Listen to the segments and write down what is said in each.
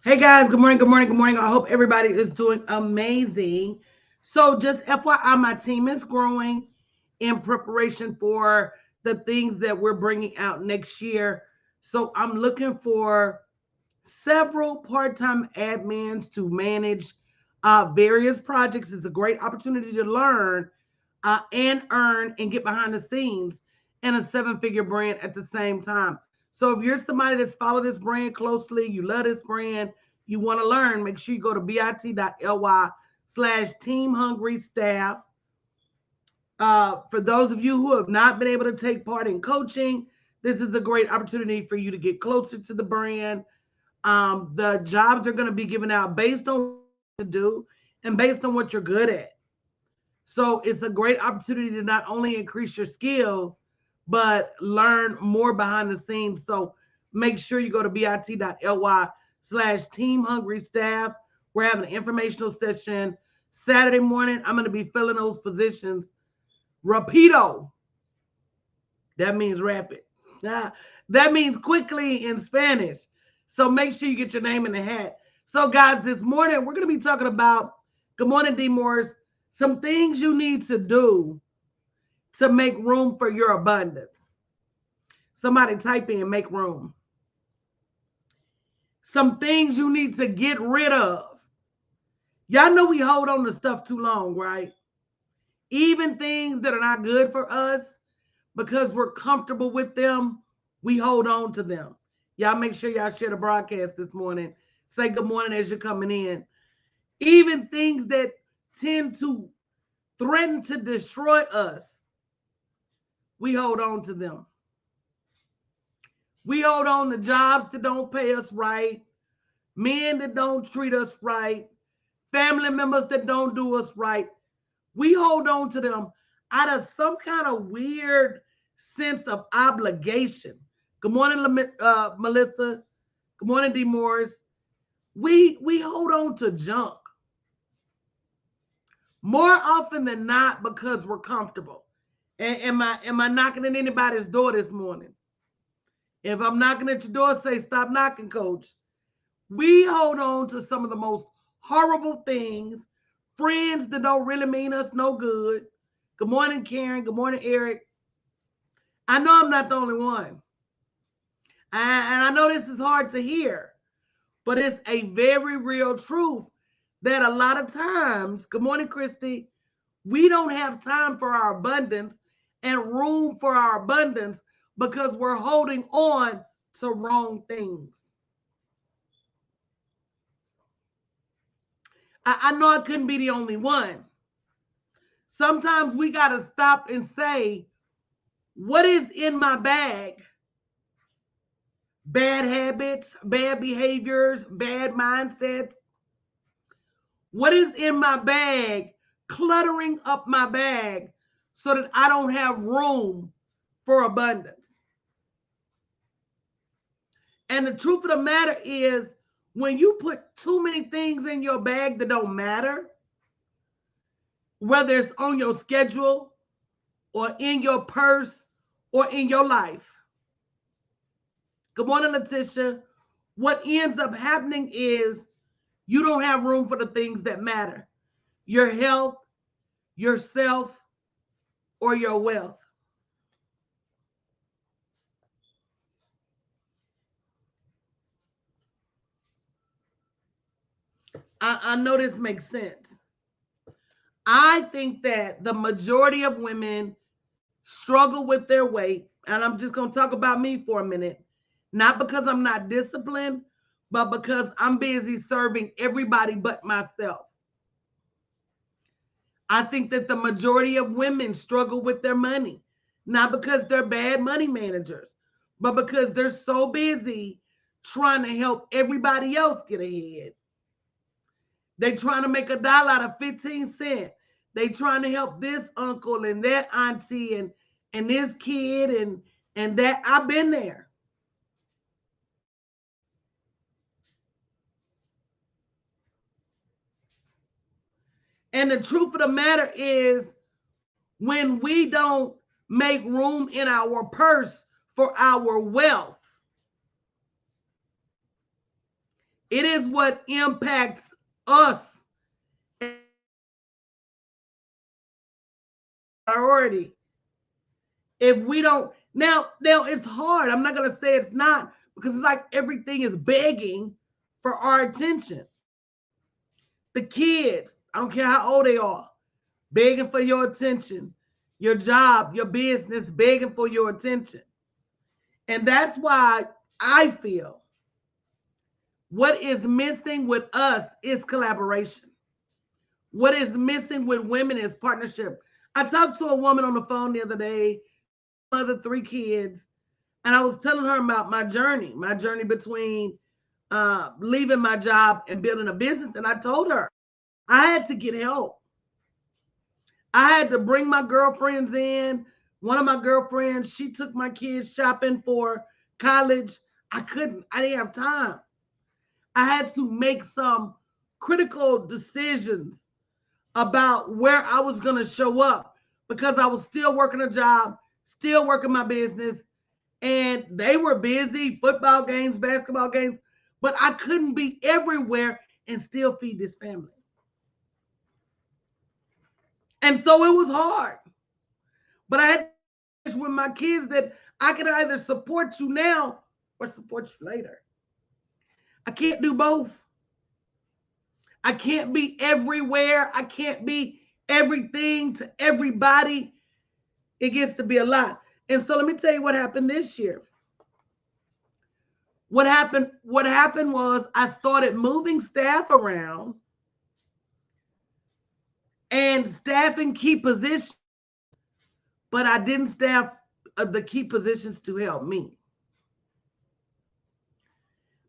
Hey guys, good morning, good morning, good morning. I hope everybody is doing amazing. So, just FYI, my team is growing in preparation for the things that we're bringing out next year. So, I'm looking for several part time admins to manage various projects. It's a great opportunity to learn and earn and get behind the scenes in a seven-figure brand at the same time. So if you're somebody that's followed this brand closely, you love this brand, you want to learn, make sure you go to bit.ly/team hungry staff. For those of you who have not been able to take part in coaching, this is a great opportunity for you to get closer to the brand. The jobs are going to be given out based on what you like to do and based on what you're good at. So it's a great opportunity to not only increase your skills, but learn more behind the scenes. So make sure you go to bit.ly/team hungry staff. We're having an informational session Saturday morning. I'm going to be filling those positions. Rapido. That means rapid. That means quickly in Spanish. So make sure you get your name in the hat. So, guys, this morning we're going to be talking about, good morning, D. Morris, some things you need to do to make room for your abundance. Somebody type in make room. Some things you need to get rid of. Y'all know we hold on to stuff too long, right? Even things that are not good for us, because we're comfortable with them, we hold on to them. Y'all make sure y'all share the broadcast this morning. Say good morning as you're coming in. Even things that tend to threaten to destroy us, we hold on to them. We hold on to jobs that don't pay us right, men that don't treat us right, family members that don't do us right. We hold on to them out of some kind of weird sense of obligation. Good morning, Melissa. Good morning, D. Morris. We hold on to junk more often than not because we're comfortable. Am I knocking at anybody's door this morning? If I'm knocking at your door, say stop knocking, coach. We hold on to some of the most horrible things, friends that don't really mean us no good. Good morning, Karen. Good morning, Eric. I know I'm not the only one. And I know this is hard to hear, but it's a very real truth that a lot of times, good morning, Christy, we don't have time for our abundance and room for our abundance because we're holding on to wrong things. I know I couldn't be the only one. Sometimes we got to stop and say, what is in my bag? Bad habits, bad behaviors, bad mindsets. What is in my bag, cluttering up my bag so that I don't have room for abundance? And the truth of the matter is, when you put too many things in your bag that don't matter, whether it's on your schedule or in your purse or in your life. Good morning, Letitia. What ends up happening is you don't have room for the things that matter: your health, yourself, or your wealth. I know this makes sense. I think that the majority of women struggle with their weight. And I'm just going to talk about me for a minute. Not because I'm not disciplined, but because I'm busy serving everybody but myself. I think that the majority of women struggle with their money, not because they're bad money managers, but because they're so busy trying to help everybody else get ahead. They trying to make a dollar out of 15 cents. They trying to help this uncle and that auntie and this kid and that. I've been there. And the truth of the matter is, when we don't make room in our purse for our wealth, It is what impacts us. Priority. If we don't, now it's hard. I'm not going to say it's not, because it's like everything is begging for our attention. The kids, I don't care how old they are, begging for your attention. Your job, your business, begging for your attention. And that's why I feel what is missing with us is collaboration. What is missing with women is partnership. I talked to a woman on the phone the other day, mother, 3 kids, and I was telling her about my journey between leaving my job and building a business. And I told her I had to get help. I had to bring my girlfriends in. One of my girlfriends, she took my kids shopping for college. I didn't have time. I had to make some critical decisions about where I was going to show up, because I was still working a job, still working my business, and they were busy, football games, basketball games, but I couldn't be everywhere and still feed this family. And so it was hard. But I had to with my kids that I can either support you now or support you later. I can't do both. I can't be everywhere. I can't be everything to everybody. It gets to be a lot. And so let me tell you what happened this year. What happened was I started moving staff around and staffing key positions, but I didn't staff the key positions to help me.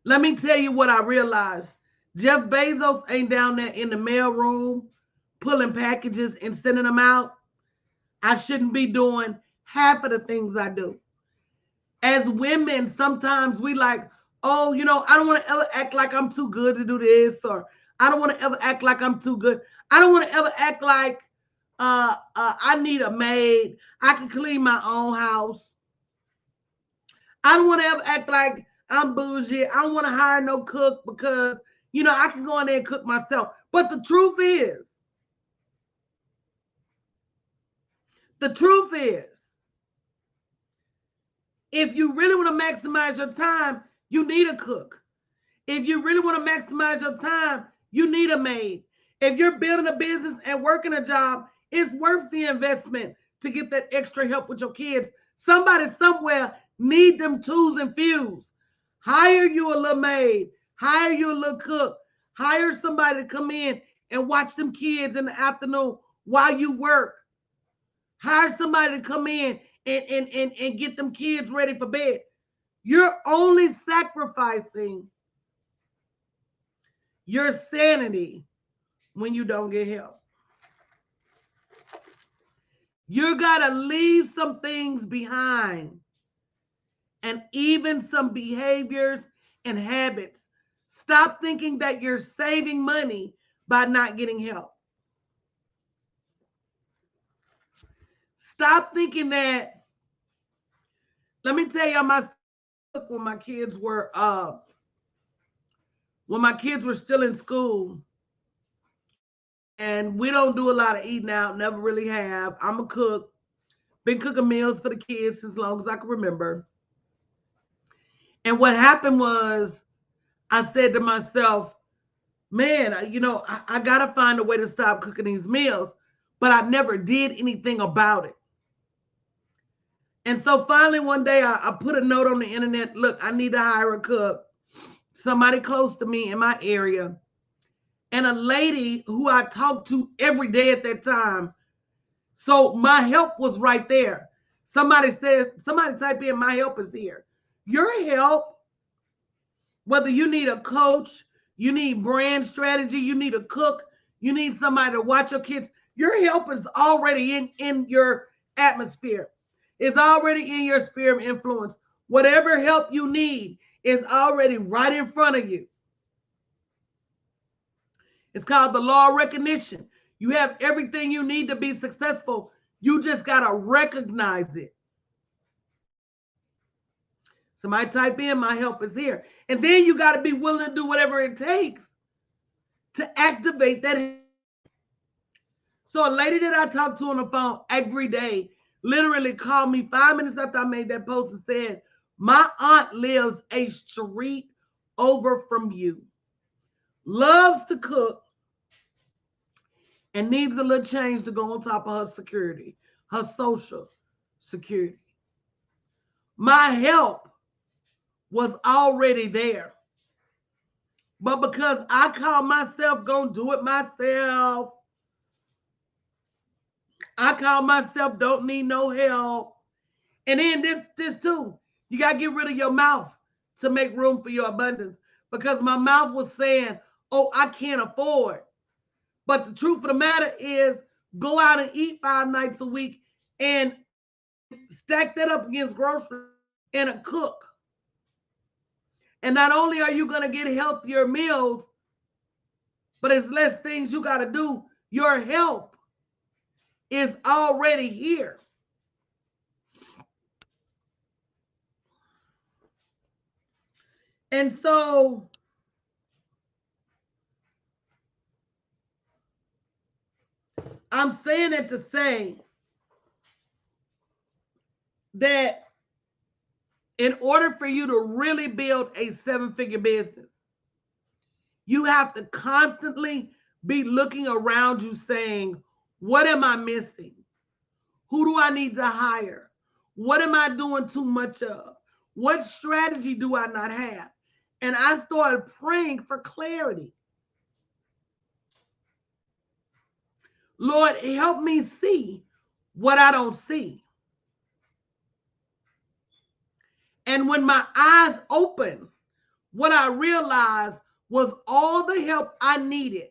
Let me tell you what I realized. Jeff Bezos ain't down there in the mail room pulling packages and sending them out. I shouldn't be doing half of the things I do. As women, sometimes we like, oh, I don't want to ever act like I'm too good to do this, or I don't want to ever act like I'm too good. I don't want to ever act like I need a maid. I can clean my own house. I don't want to ever act like I'm bougie. I don't want to hire no cook because, I can go in there and cook myself. But the truth is, if you really want to maximize your time, you need a cook. If you really want to maximize your time, you need a maid. If you're building a business and working a job, it's worth the investment to get that extra help with your kids. Somebody somewhere need them tools and fuse. Hire you a little maid. Hire you a little cook. Hire somebody to come in and watch them kids in the afternoon while you work. Hire somebody to come in and get them kids ready for bed. You're only sacrificing your sanity when you don't get help. You got to leave some things behind, and even some behaviors and habits. Stop thinking that you're saving money by not getting help. Stop thinking that. Let me tell you my when my kids were still in school. And we don't do a lot of eating out, never really have. I'm a cook. Been cooking meals for the kids as long as I can remember. And what happened was I said to myself, man, I got to find a way to stop cooking these meals. But I never did anything about it. And so finally one day I put a note on the internet. Look, I need to hire a cook, somebody close to me in my area. And a lady who I talked to every day at that time. So my help was right there. Somebody type in, my help is here. Your help, whether you need a coach, you need brand strategy, you need a cook, you need somebody to watch your kids, your help is already in your atmosphere. It's already in your sphere of influence. Whatever help you need is already right in front of you. It's called the law of recognition. You have everything you need to be successful. You just got to recognize it. Somebody type in, my help is here. And then you got to be willing to do whatever it takes to activate that. So a lady that I talk to on the phone every day literally called me 5 minutes after I made that post and said, my aunt lives a street over from you, loves to cook, and needs a little change to go on top of her security, her social security. My help was already there. But because I call myself gonna do it myself, I call myself don't need no help. And then this too, you gotta get rid of your mouth to make room for your abundance. Because my mouth was saying, oh, I can't afford. But the truth of the matter is, go out and eat 5 nights a week and stack that up against groceries and a cook. And not only are you going to get healthier meals, but it's less things you got to do. Your help is already here. And so I'm saying it to say that in order for you to really build a 7-figure business, you have to constantly be looking around you saying, what am I missing? Who do I need to hire? What am I doing too much of? What strategy do I not have? And I started praying for clarity. Lord, help me see what I don't see. And when my eyes opened, what I realized was all the help I needed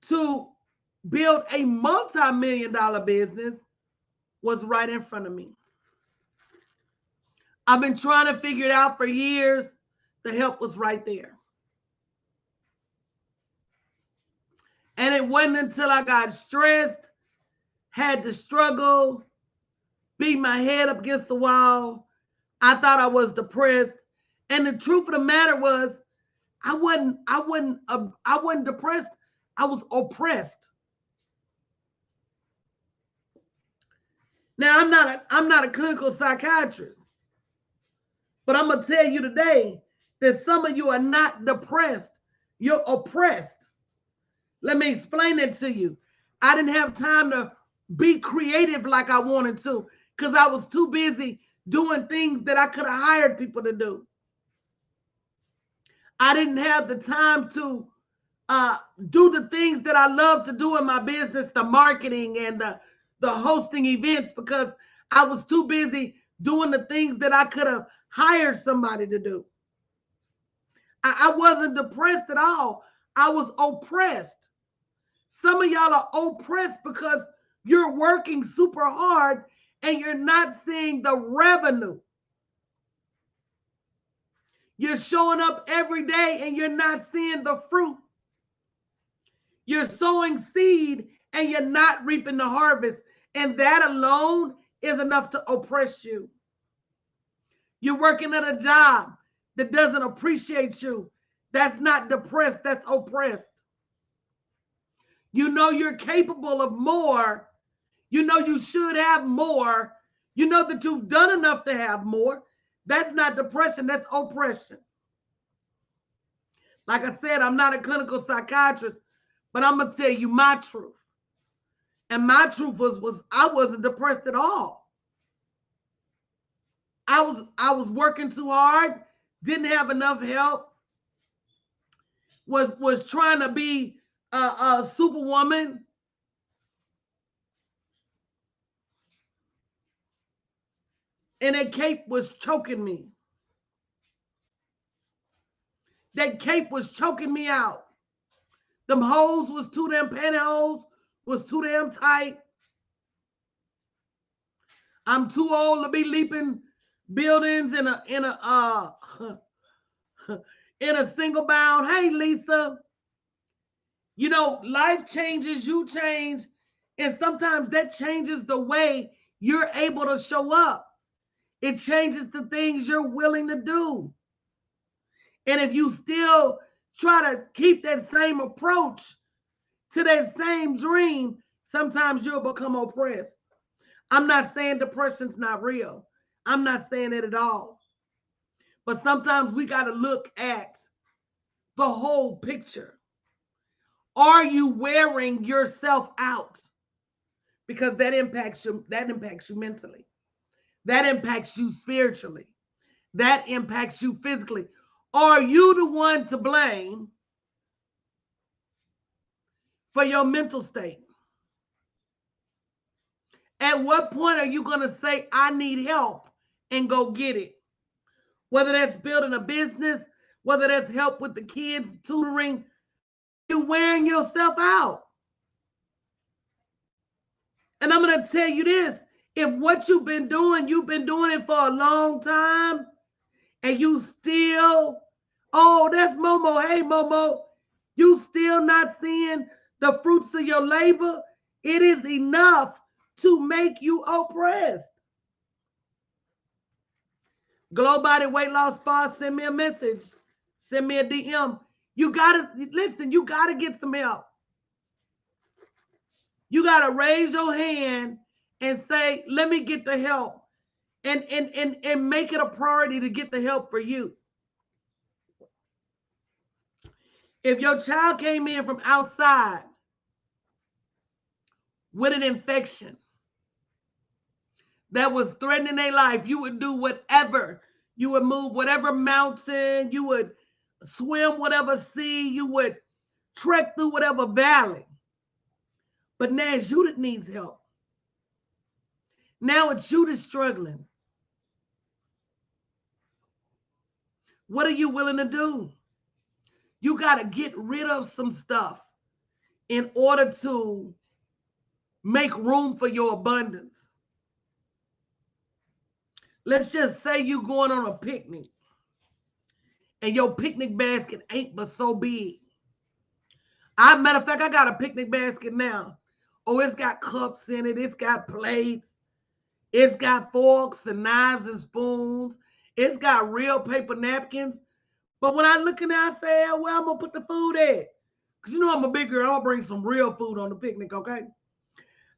to build a multi-million-dollar business was right in front of me. I've been trying to figure it out for years. The help was right there. And it wasn't until I got stressed, had to struggle, beat my head up against the wall. I thought I was depressed. And the truth of the matter was, I wasn't depressed. I was oppressed. Now I'm not a clinical psychiatrist, but I'm gonna tell you today that some of you are not depressed. You're oppressed. Let me explain it to you. I didn't have time to be creative like I wanted to because I was too busy doing things that I could have hired people to do. I didn't have the time to do the things that I love to do in my business, the marketing and the hosting events, because I was too busy doing the things that I could have hired somebody to do. I wasn't depressed at all. I was oppressed. Some of y'all are oppressed because you're working super hard and you're not seeing the revenue. You're showing up every day and you're not seeing the fruit. You're sowing seed and you're not reaping the harvest. And that alone is enough to oppress you. You're working at a job that doesn't appreciate you. That's not depressed, that's oppressed. You know you're capable of more. You know you should have more. You know that you've done enough to have more. That's not depression, that's oppression. Like I said, I'm not a clinical psychiatrist, but I'm going to tell you my truth. And my truth was I wasn't depressed at all. I was working too hard, didn't have enough help, was trying to be a superwoman. And that cape was choking me. That cape was choking me out. Them holes was too damn, pantyhose was too damn tight. I'm too old to be leaping buildings in a in a single bound. Hey, Lisa, you know, life changes, you change, and sometimes that changes the way you're able to show up. It changes the things you're willing to do. And if you still try to keep that same approach to that same dream, sometimes you'll become oppressed. I'm not saying depression's not real. I'm not saying it at all. But sometimes we got to look at the whole picture. Are you wearing yourself out? Because that impacts you mentally. That impacts you spiritually. That impacts you physically. Are you the one to blame for your mental state? At what point are you going to say, I need help, and go get it? Whether that's building a business, whether that's help with the kids, tutoring, you're wearing yourself out. And I'm going to tell you this, if what you've been doing it for a long time, and you still, oh, that's Momo. Hey, Momo, you still not seeing the fruits of your labor, it is enough to make you oppressed. Glow Body Weight Loss Spa, send me a message. Send me a DM. You gotta listen, you gotta get some help. You gotta raise your hand and say, let me get the help. And make it a priority to get the help for you. If your child came in from outside with an infection that was threatening their life, you would do whatever. You would move whatever mountain, you would swim whatever sea, you would trek through whatever valley. But now it's you that needs help. Now it's you that's struggling. What are you willing to do? You got to get rid of some stuff in order to make room for your abundance. Let's just say you going on a picnic and your picnic basket ain't but so big. Matter of fact, I got a picnic basket now. Oh, it's got cups in it. It's got plates. It's got forks and knives and spoons. It's got real paper napkins. But when I look in there, I say, where I'm going to put the food at? Because you know I'm a big girl. I'm going to bring some real food on the picnic, okay?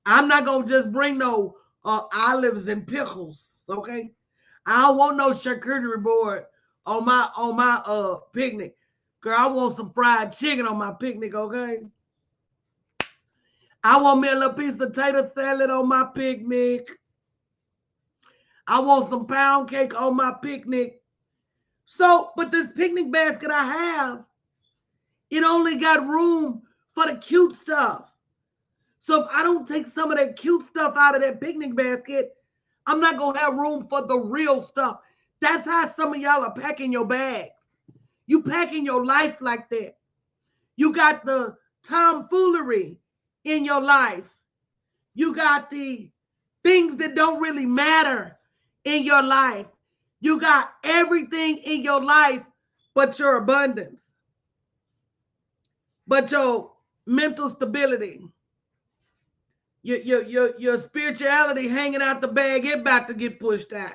I'm not going to just bring no olives and pickles, okay? I don't want no charcuterie board on my picnic. Girl, I want some fried chicken on my picnic, okay? I want me a little piece of tater salad on my picnic. I want some pound cake on my picnic. So, but this picnic basket I have, it only got room for the cute stuff. So if I don't take some of that cute stuff out of that picnic basket, I'm not going to have room for the real stuff. That's how some of y'all are packing your bags. You packing your life like that. You got the tomfoolery in your life. You got the things that don't really matter in your life. You got everything in your life but your abundance, but your mental stability, your spirituality hanging out the bag, it about to get pushed out.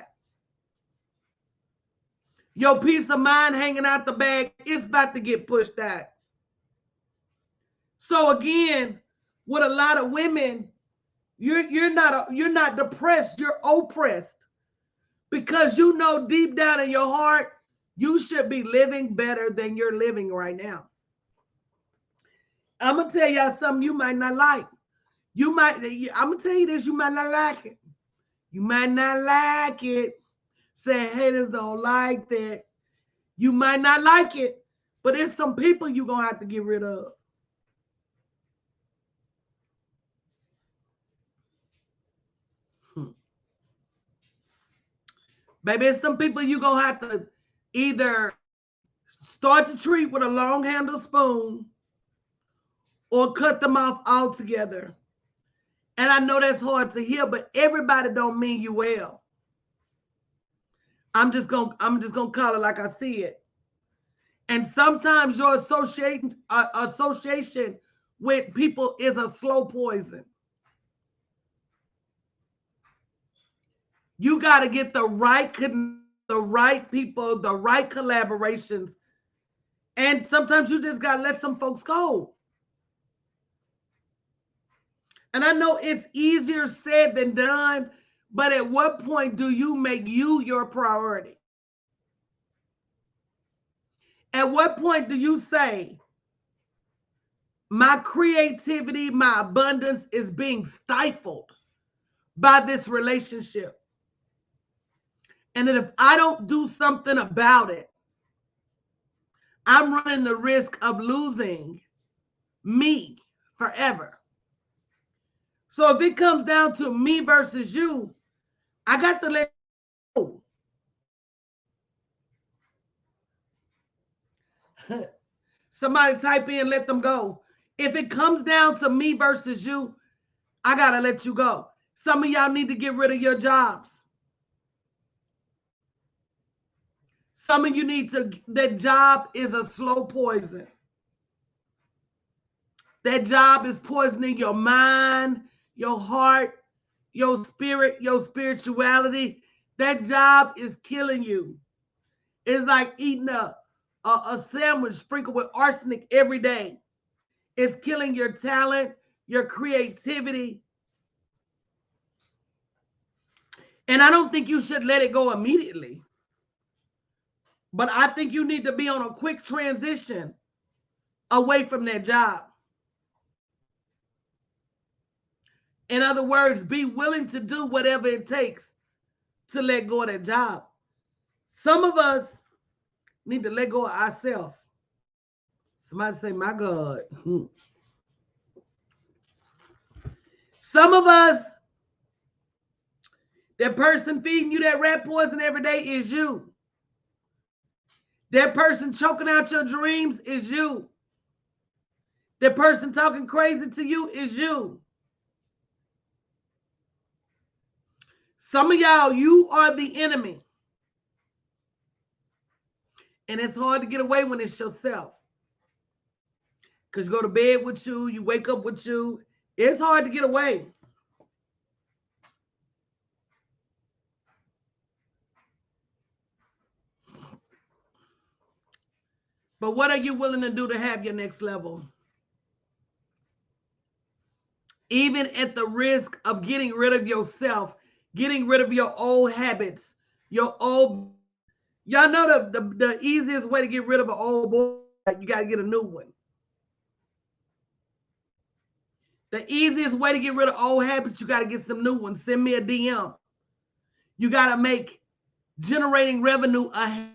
Your peace of mind hanging out the bag, it's about to get pushed out. So again, with a lot of women, you're not depressed, you're oppressed. Because you know deep down in your heart, you should be living better than you're living right now. I'm going to tell y'all something you might not like. I'm going to tell you this, you might not like it. You might not like it. Saying haters don't like that. You might not like it, but it's some people you're going to have to get rid of. Baby, it's some people you're going to have to either start to treat with a long handle spoon or cut them off altogether. And I know that's hard to hear, but everybody don't mean you well. I'm just gonna call it like I see it. And sometimes your association with people is a slow poison. You got to get the right people, the right collaborations. And sometimes you just got to let some folks go. And I know it's easier said than done, but at what point do you make you your priority? At what point do you say, my creativity, my abundance is being stifled by this relationship? And that if I don't do something about it, I'm running the risk of losing me forever. So if it comes down to me versus you, I got to let go. Somebody type in, let them go. If it comes down to me versus you, I got to let you go. Some of y'all need to get rid of your jobs. Some of you need to, that job is a slow poison. That job is poisoning your mind, your heart, your spirit, your spirituality. That job is killing you. It's like eating a sandwich sprinkled with arsenic every day. It's killing your talent, your creativity. And I don't think you should let it go immediately. But I think you need to be on a quick transition away from that job. In other words, be willing to do whatever it takes to let go of that job. Some of us need to let go of ourselves. Somebody say, my God. Some of us, that person feeding you that rat poison every day is you. That person choking out your dreams is you. That person talking crazy to you is you. Some of y'all, you are the enemy. And it's hard to get away when it's yourself. Because you go to bed with you, you wake up with you. It's hard to get away. But what are you willing to do to have your next level? Even at the risk of getting rid of yourself, getting rid of your old habits, your old... Y'all know the easiest way to get rid of an old boy, you got to get a new one. The easiest way to get rid of old habits, you got to get some new ones. Send me a DM. You got to make generating revenue a habit.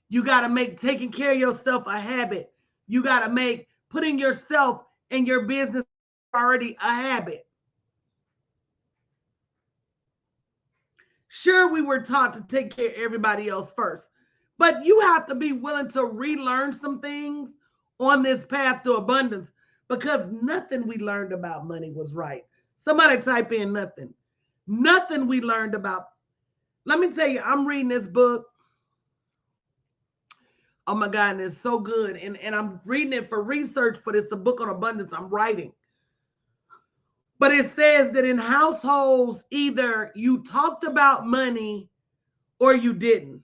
You got to make taking care of yourself a habit. You got to make putting yourself and your business priority a habit. Sure, we were taught to take care of everybody else first, but you have to be willing to relearn some things on this path to abundance, because nothing we learned about money was right. Somebody type in nothing. Nothing we learned about. Let me tell you, I'm reading this book. Oh my God, and it's so good. And I'm reading it for research, but it's a book on abundance I'm writing. But it says that in households, either you talked about money or you didn't.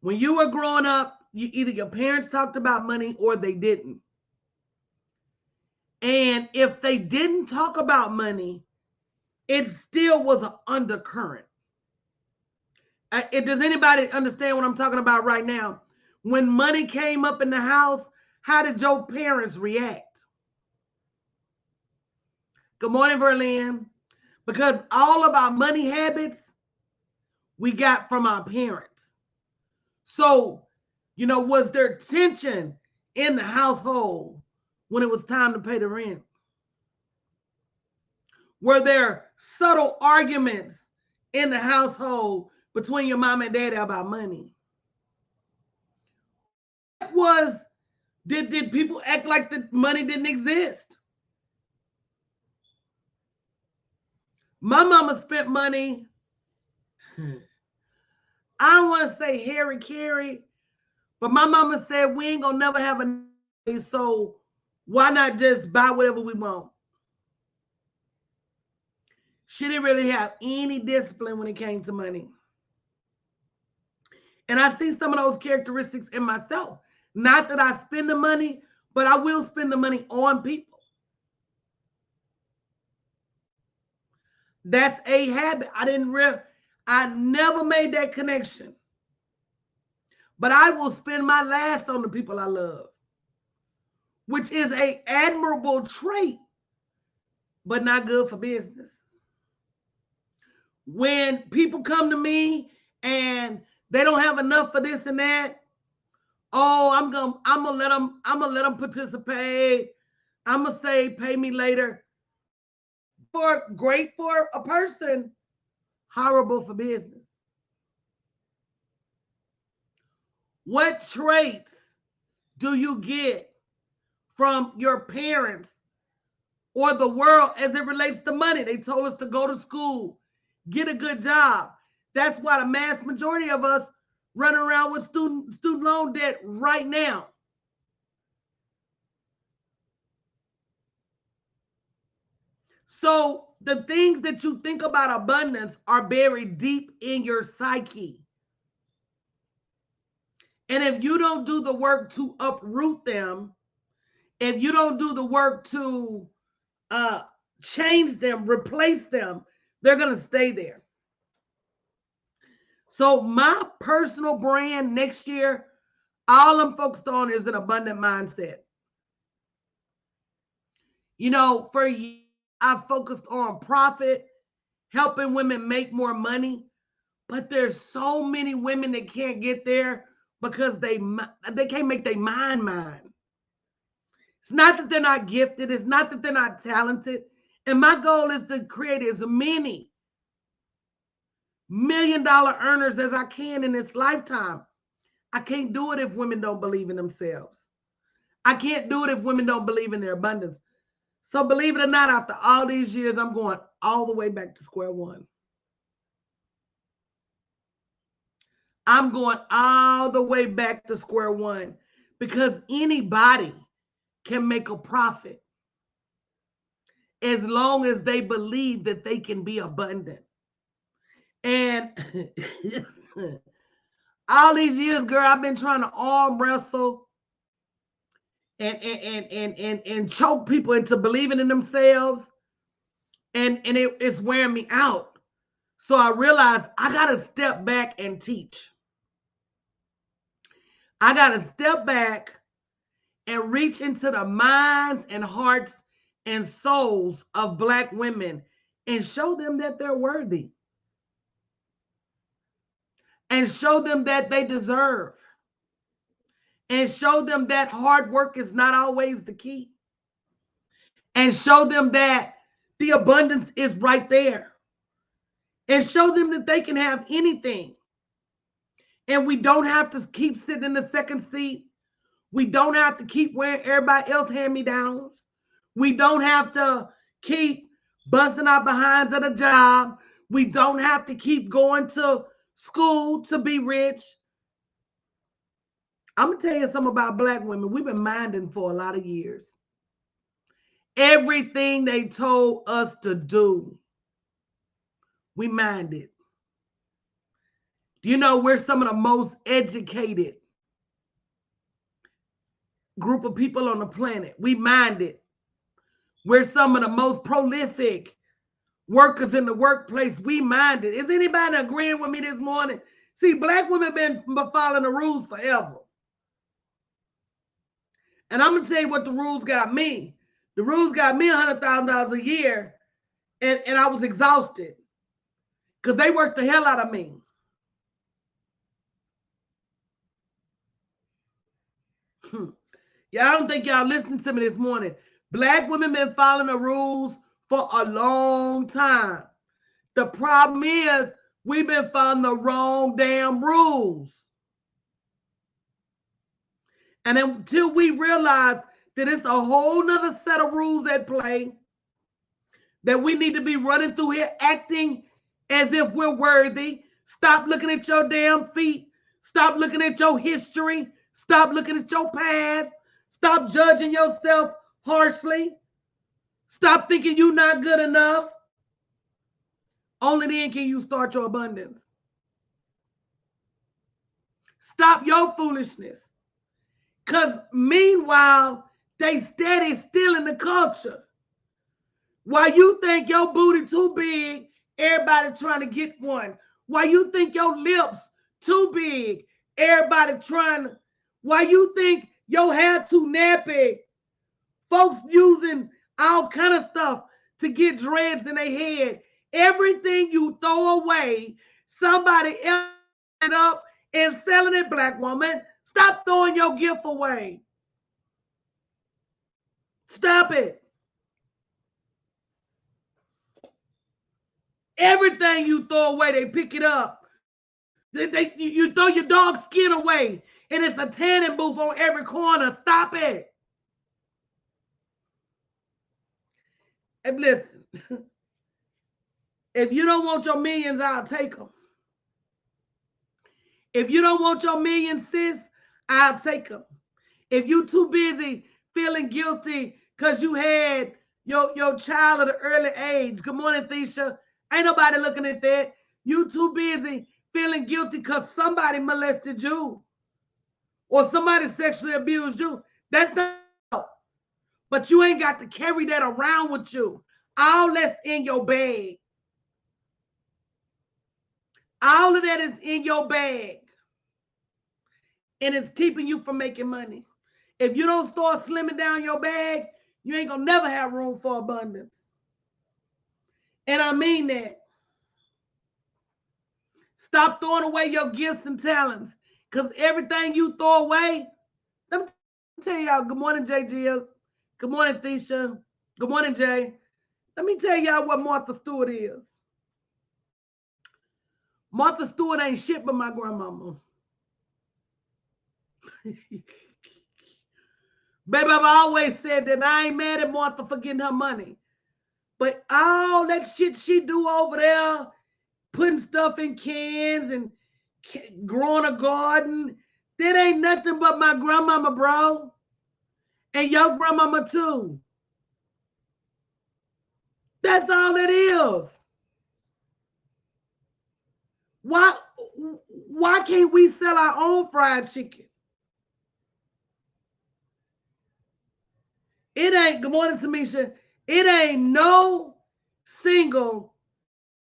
When you were growing up, either your parents talked about money or they didn't. And if they didn't talk about money, it still was an undercurrent. Does anybody understand what I'm talking about right now? When money came up in the house, how did your parents react? Good morning, Verlin. Because all of our money habits we got from our parents. So, was there tension in the household when it was time to pay the rent? Were there subtle arguments in the household between your mom and daddy about money? Did people act like the money didn't exist? My mama spent money. I don't want to say Harry Carey, but my mama said we ain't gonna never have a, so why not just buy whatever we want? She didn't really have any discipline when it came to money. And I see some of those characteristics in myself. Not that I spend the money, but I will spend the money on people. That's a habit. I never made that connection. But I will spend my last on the people I love, which is an admirable trait, but not good for business. When people come to me and they don't have enough for this and that, oh, I'm gonna let them participate. I'm gonna say pay me later. Great for a person, horrible for business. What traits do you get from your parents or the world as it relates to money? They told us to go to school, get a good job. That's why the mass majority of us run around with student loan debt right now. So the things that you think about abundance are buried deep in your psyche. And if you don't do the work to uproot them, if you don't do the work to change them, replace them, they're going to stay there. So my personal brand next year, all I'm focused on is an abundant mindset. You know, for years, I focused on profit, helping women make more money, but there's so many women that can't get there because they can't make their mind. It's not that they're not gifted. It's not that they're not talented. And my goal is to create as many $1 million earners as I can in this lifetime. I can't do it if women don't believe in themselves. I can't do it if women don't believe in their abundance. So believe it or not, after all these years, I'm going all the way back to square one. I'm going all the way back to square one because anybody can make a profit as long as they believe that they can be abundant. And all these years, girl, I've been trying to arm wrestle and choke people into believing in themselves. And it's wearing me out. So I realized I got to step back and teach. I got to step back and reach into the minds and hearts and souls of Black women and show them that they're worthy. And show them that they deserve. And show them that hard work is not always the key. And show them that the abundance is right there. And show them that they can have anything. And we don't have to keep sitting in the second seat. We don't have to keep wearing everybody else hand-me-downs. We don't have to keep busting our behinds at a job. We don't have to keep going to school to be rich. I'm going to tell you something about Black women. We've been minding for a lot of years. Everything they told us to do, we minded. You know, we're some of the most educated group of people on the planet. We minded. We're some of the most prolific workers in the workplace. We minded. Is anybody agreeing with me this morning? See, Black women been following the rules forever. And I'm going to tell you what the rules got me. The rules got me $100,000 a year, and I was exhausted because they worked the hell out of me. Yeah, I don't think y'all listening to me this morning. Black women been following the rules for a long time. The problem is we've been following the wrong damn rules. And until we realize that it's a whole nother set of rules at play, that we need to be running through here acting as if we're worthy. Stop looking at your damn feet. Stop looking at your history. Stop looking at your past. Stop judging yourself harshly. Stop thinking you're not good enough. Only then can you start your abundance. Stop your foolishness. Because meanwhile, they steady stealing the culture. While you think your booty too big, everybody trying to get one. While you think your lips too big, everybody trying to. While you think your hair too nappy, folks using all kind of stuff to get dreads in their head. Everything you throw away, somebody else it up and selling it, black woman. Stop throwing your gift away. Stop it. Everything you throw away, they pick it up. You throw your dog skin away, and it's a tanning booth on every corner. Stop it. And listen, if you don't want your millions, I'll take them. If you don't want your millions, sis, I'll take them. If you too busy feeling guilty because you had your child at an early age, good morning, Thisha. Ain't nobody looking at that. You too busy feeling guilty because somebody molested you or somebody sexually abused you. That's not. But you ain't got to carry that around with you. All that's in your bag. All of that is in your bag. And it's keeping you from making money. If you don't start slimming down your bag, you ain't gonna never have room for abundance. And I mean that. Stop throwing away your gifts and talents. Because everything you throw away, let me tell y'all, good morning, JG. Good morning, Thisha. Good morning, Jay. Let me tell y'all what Martha Stewart is. Martha Stewart ain't shit but my grandmama. Baby, I've always said that I ain't mad at Martha for getting her money. But all that shit she do over there, putting stuff in cans and growing a garden, that ain't nothing but my grandmama, bro. And your grandmama too. That's all it is. Why can't we sell our own fried chicken? It ain't, good morning, Tamisha. It ain't no single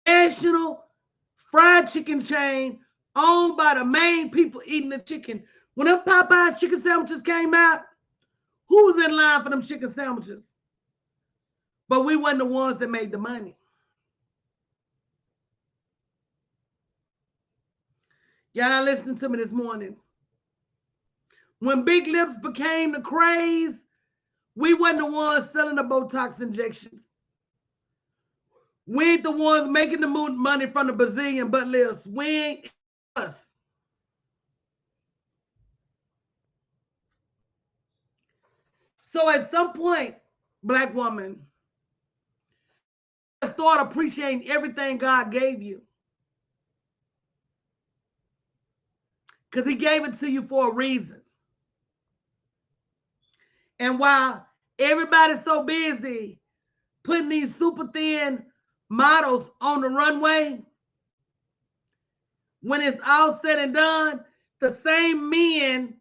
national fried chicken chain owned by the main people eating the chicken. When them Popeye chicken sandwiches came out, who was in line for them chicken sandwiches? But we weren't the ones that made the money. Y'all not listening to me this morning. When Big Lips became the craze, we weren't the ones selling the Botox injections. We ain't the ones making the money from the Brazilian butt lifts. We ain't us. So at some point, black woman, start appreciating everything God gave you. Because he gave it to you for a reason. And while everybody's so busy putting these super thin models on the runway, when it's all said and done, the same men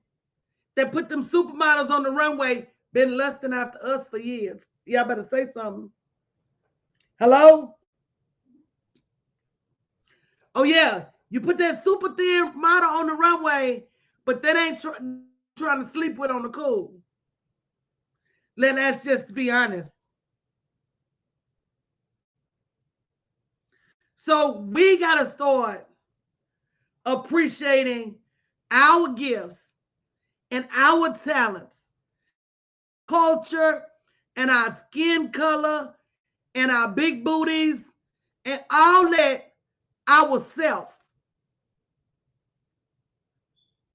that put them supermodels on the runway been lusting after us for years. Y'all better say something. Hello? Oh yeah, you put that super thin model on the runway, but that ain't trying to sleep with on the cool. Let's just be honest. So we got to start appreciating our gifts and our talents, culture, and our skin color, and our big booties, and all that ourselves.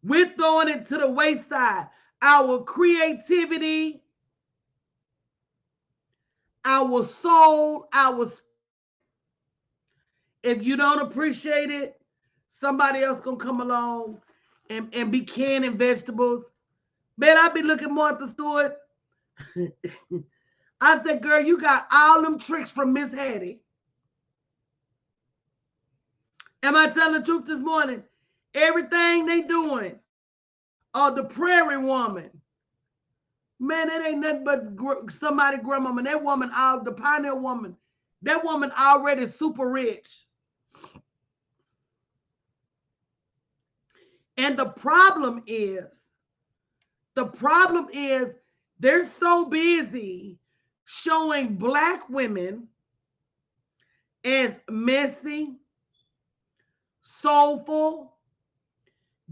We're throwing it to the wayside. Our creativity, our soul, if you don't appreciate it, somebody else gonna come along and be canning vegetables. Man, I be looking Martha Stewart. I said, girl, you got all them tricks from Miss Hattie. Am I telling the truth this morning? Everything they doing. The prairie woman. Man, that ain't nothing but somebody grandmama. That woman, the pioneer woman, that woman already super rich. And the problem is they're so busy showing Black women as messy, soulful,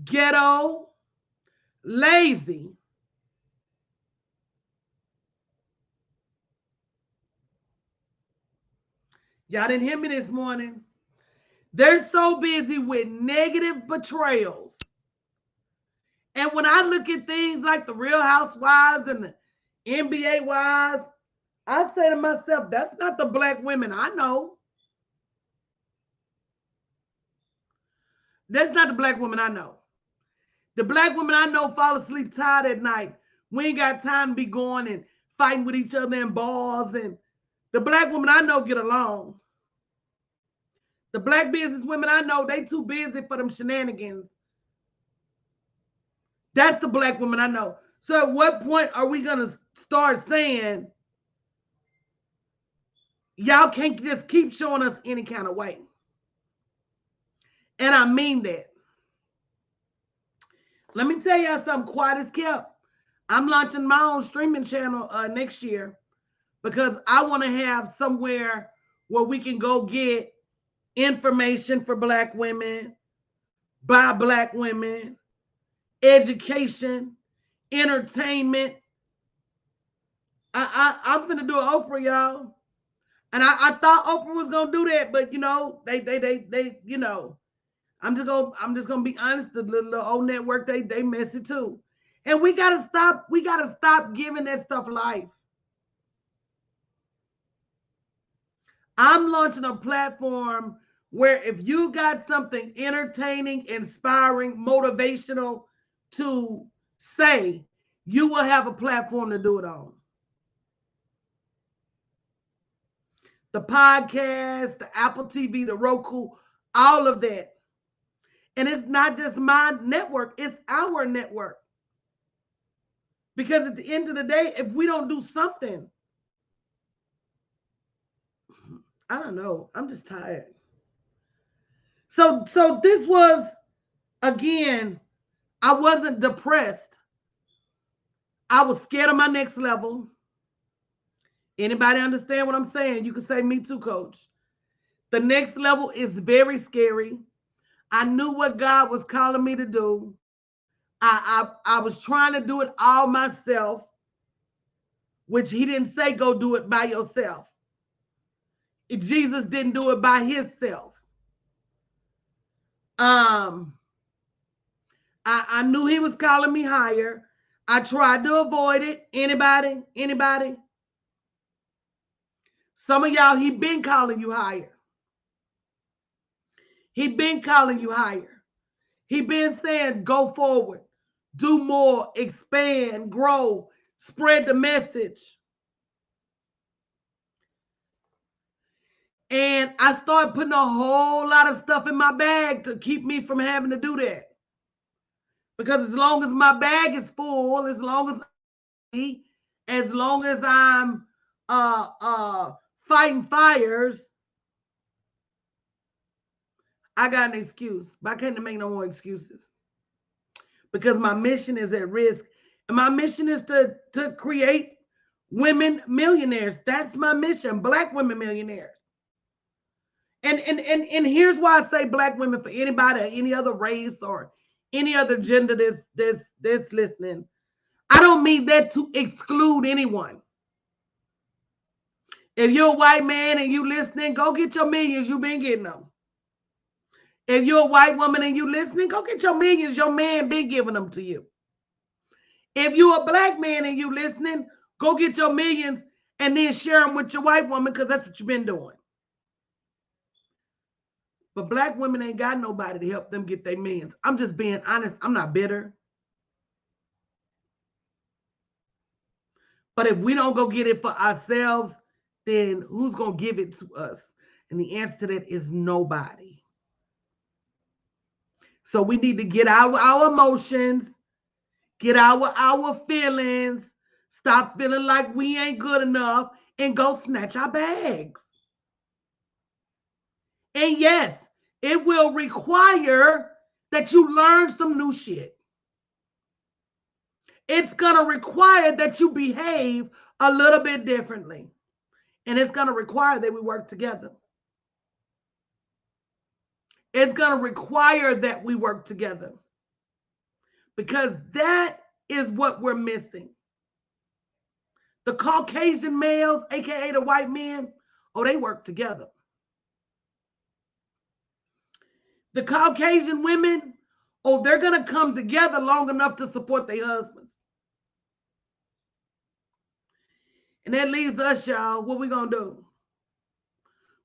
ghetto, lazy. Y'all didn't hear me this morning. They're so busy with negative betrayals. And when I look at things like the Real Housewives and the NBA wives, I say to myself, that's not the Black women I know. That's not the Black women I know. The Black women I know fall asleep tired at night. We ain't got time to be going and fighting with each other in bars. And the Black women I know get along. The Black business women I know, they too busy for them shenanigans. That's the Black woman I know. So at what point are we going to start saying, y'all can't just keep showing us any kind of way? And I mean that. Let me tell y'all something quiet as kept. I'm launching my own streaming channel next year because I want to have somewhere where we can go get information for Black women, by Black women, education, entertainment. I'm gonna do an Oprah, y'all. And I thought Oprah was gonna do that, but you know, they you know, I'm just gonna be honest, the little old network, they messy too. And we gotta stop giving that stuff life. I'm launching a platform where if you got something entertaining, inspiring, motivational to say, you will have a platform to do it on. The podcast, the Apple TV, the Roku, all of that. And it's not just my network, it's our network. Because at the end of the day, if we don't do something, I don't know, I'm just tired. So this was, again, I wasn't depressed. I was scared of my next level. Anybody understand what I'm saying? You can say me too, coach. The next level is very scary. I knew what God was calling me to do. I was trying to do it all myself, which he didn't say go do it by yourself. If Jesus didn't do it by himself. I knew he was calling me higher. I tried to avoid it. Anybody? Some of y'all, he been calling you higher. He been calling you higher. He been saying, go forward, do more, expand, grow, spread the message. And I started putting a whole lot of stuff in my bag to keep me from having to do that. Because as long as my bag is full, as long as I'm fighting fires, I got an excuse. But I can't make no more excuses. Because my mission is at risk. And my mission is to create women millionaires. That's my mission. Black women millionaires. And here's why I say Black women, for anybody, any other race or any other gender that's listening. I don't mean that to exclude anyone. If you're a white man and you listening, go get your millions. You've been getting them. If you're a white woman and you listening, go get your millions. Your man been giving them to you. If you're a Black man and you listening, go get your millions and then share them with your white woman, because that's what you've been doing. But Black women ain't got nobody to help them get their millions. I'm just being honest. I'm not bitter. But if we don't go get it for ourselves, then who's going to give it to us? And the answer to that is nobody. So we need to get out our emotions, get our feelings, stop feeling like we ain't good enough, and go snatch our bags. And yes, it will require that you learn some new shit. It's going to require that you behave a little bit differently. And it's going to require that we work together. It's going to require that we work together. Because that is what we're missing. The Caucasian males, aka the white men, oh, they work together. The Caucasian women, oh, they're going to come together long enough to support their husbands. And that leaves us, y'all, what we going to do?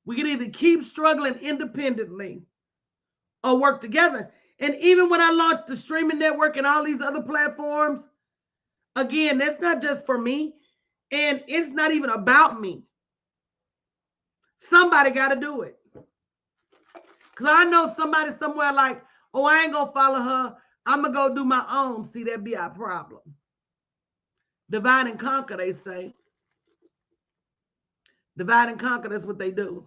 We can either keep struggling independently or work together. And even when I launched the streaming network and all these other platforms, again, that's not just for me. And it's not even about me. Somebody got to do it. Because I know somebody somewhere like, oh, I ain't going to follow her. I'm going to go do my own. See, that'd be our problem. Divide and conquer, they say. Divide and conquer, that's what they do.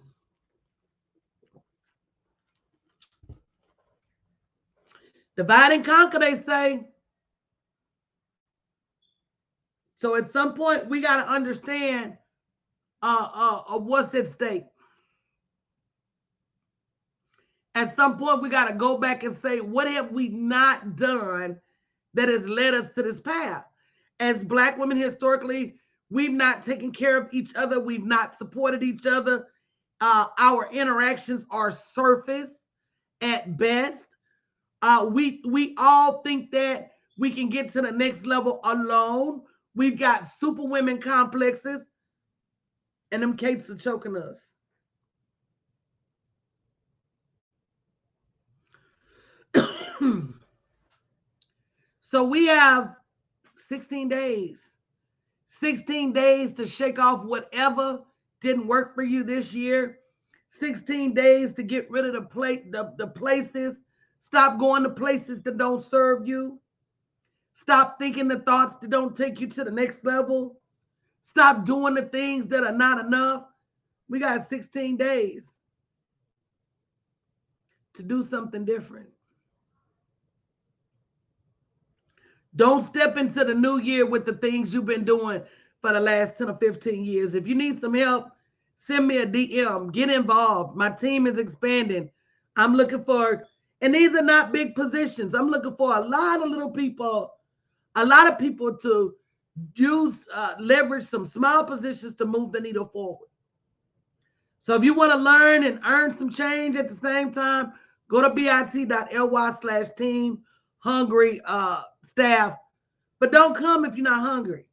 Divide and conquer, they say. So at some point, we got to understand what's at stake. At some point, we got to go back and say, what have we not done that has led us to this path? As Black women, historically, we've not taken care of each other. We've not supported each other. Our interactions are surface at best. We all think that we can get to the next level alone. We've got super women complexes, and them capes are choking us. So we have 16 days. 16 days to shake off whatever didn't work for you this year. 16 days to get rid of the places. Stop going to places that don't serve you. Stop thinking the thoughts that don't take you to the next level. Stop doing the things that are not enough. We got 16 days to do something different. Don't step into the new year with the things you've been doing for the last 10 or 15 years. If you need some help, send me a DM. Get involved. My team is expanding. I'm looking for, and these are not big positions. I'm looking for a lot of little people, a lot of people to use, leverage some small positions to move the needle forward. So if you want to learn and earn some change at the same time, go to bit.ly/team hungry staff. But don't come if you're not hungry.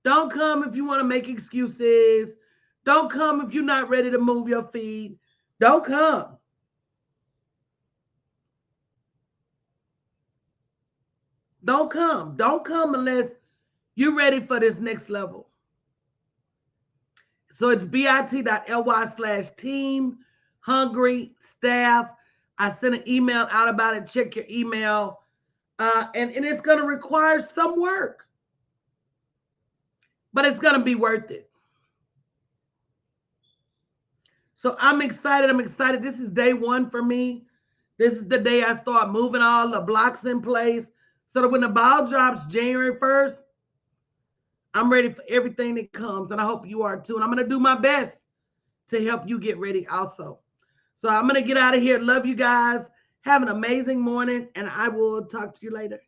Don't come if you want to make excuses. Don't come if you're not ready to move your feet. Don't come. Don't come. Don't come unless you're ready for this next level. So it's bit.ly/team hungry staff. I sent an email out about it. Check your email. And it's going to require some work. But it's going to be worth it. So I'm excited. I'm excited. This is day one for me. This is the day I start moving all the blocks in place so that when the ball drops January 1st, I'm ready for everything that comes. And I hope you are too. And I'm going to do my best to help you get ready also. So I'm going to get out of here. Love you guys. Have an amazing morning. And I will talk to you later.